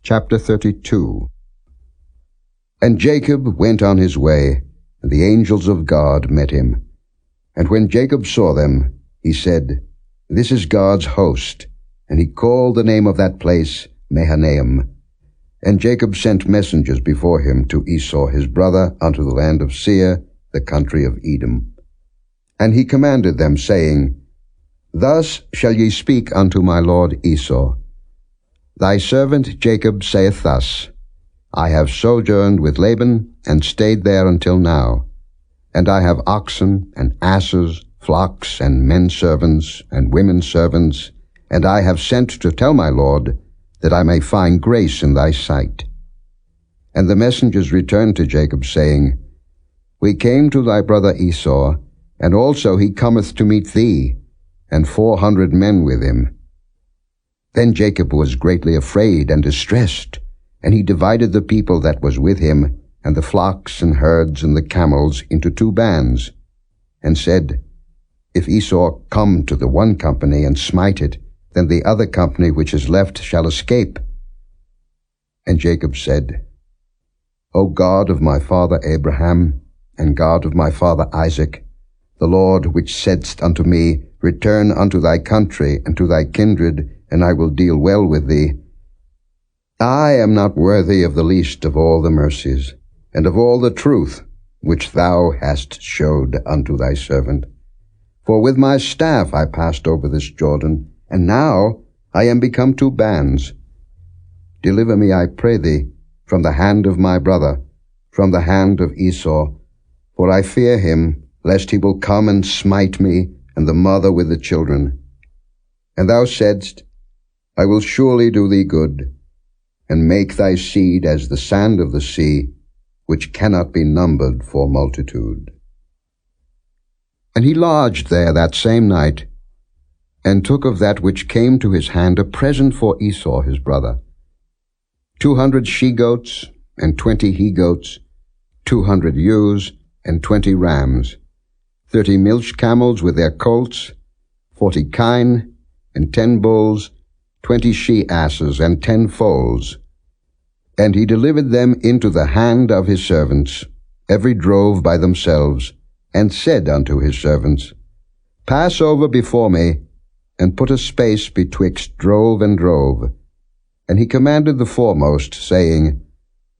Chapter 32. And Jacob went on his way, and the angels of God met him. And when Jacob saw them, he said, This is God's host. And he called the name of that place Mahanaim. And Jacob sent messengers before him to Esau his brother unto the land of Seir, the country of Edom. And he commanded them, saying, Thus shall ye speak unto my lord Esau. Thy servant Jacob saith thus, I have sojourned with Laban, and stayed there until now. And I have oxen, and asses, flocks, and menservants, and womenservants, and I have sent to tell my lord, that I may find grace in thy sight. And the messengers returned to Jacob, saying, We came to thy brother Esau, and also he cometh to meet thee, and 400 men with him. Then Jacob was greatly afraid and distressed, and he divided the people that was with him, and the flocks and herds and the camels into 2 bands, and said, If Esau come to the one company and smite it, then the other company which is left shall escape. And Jacob said, O God of my father Abraham, and God of my father Isaac, the Lord which saidst unto me, Return unto thy country and to thy kindred, and I will deal well with thee. I am not worthy of the least of all the mercies, and of all the truth which thou hast showed unto thy servant. For with my staff I passed over this Jordan, and now I am become 2 bands. Deliver me, I pray thee, from the hand of my brother, from the hand of Esau, for I fear him, lest he will come and smite me, and the mother with the children. And thou saidst, I will surely do thee good, and make thy seed as the sand of the sea, which cannot be numbered for multitude. And he lodged there that same night, and took of that which came to his hand a present for Esau his brother, 200 she-goats, and 20 he-goats, 200 ewes, and 20 rams, 30 milch camels with their colts, 40 kine, and 10 bulls, 20 she-asses, and 10 foals. And he delivered them into the hand of his servants, every drove by themselves, and said unto his servants, Pass over before me, and put a space betwixt drove and drove. And he commanded the foremost, saying,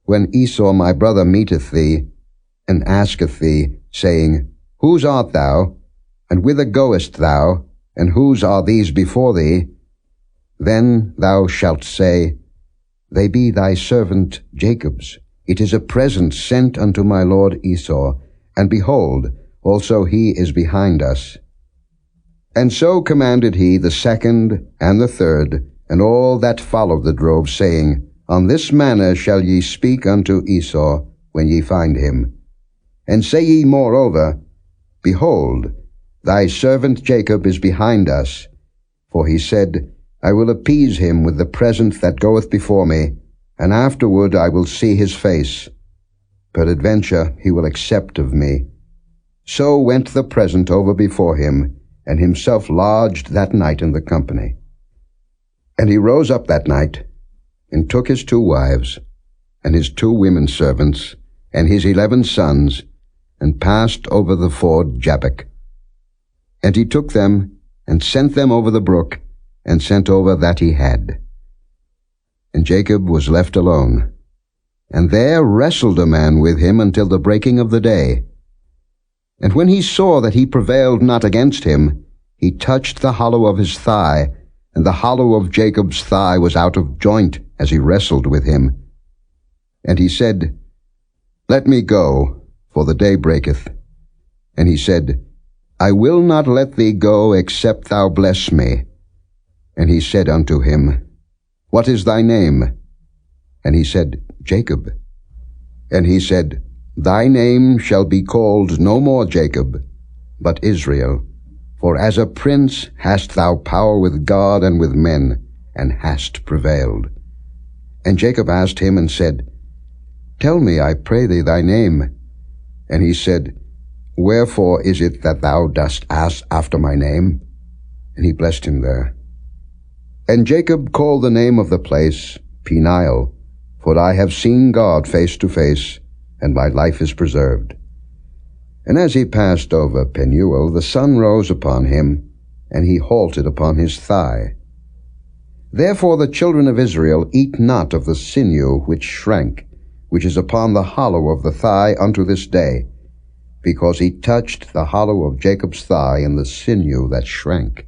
When Esau my brother meeteth thee, and asketh thee, saying, Whose art thou? And whither goest thou? And whose are these before thee? Then thou shalt say, They be thy servant Jacob's. It is a present sent unto my lord Esau, and behold, also he is behind us. And so commanded he the 2nd and the 3rd, and all that followed the drove, saying, On this manner shall ye speak unto Esau when ye find him. And say ye moreover, Behold, thy servant Jacob is behind us. For he said, I will appease him with the present that goeth before me, and afterward I will see his face. Peradventure he will accept of me. So went the present over before him, and himself lodged that night in the company. And he rose up that night, and took his 2 wives, and his 2 women servants, and his 11 sons, and passed over the ford Jabbok. And he took them, and sent them over the brook, and sent over that he had. And Jacob was left alone, and there wrestled a man with him until the breaking of the day. And when he saw that he prevailed not against him, he touched the hollow of his thigh, and the hollow of Jacob's thigh was out of joint as he wrestled with him. And he said, Let me go, for the day breaketh. And he said, I will not let thee go, except thou bless me. And he said unto him, What is thy name? And he said, Jacob. And he said, Thy name shall be called no more Jacob, but Israel. For as a prince hast thou power with God and with men, and hast prevailed. And Jacob asked him and said, Tell me, I pray thee, thy name. And he said, Wherefore is it that thou dost ask after my name? And he blessed him there. And Jacob called the name of the place Peniel, for I have seen God face to face, and my life is preserved. And as he passed over Penuel, the sun rose upon him, and he halted upon his thigh. Therefore the children of Israel eat not of the sinew which shrank, which is upon the hollow of the thigh unto this day, because he touched the hollow of Jacob's thigh in the sinew that shrank.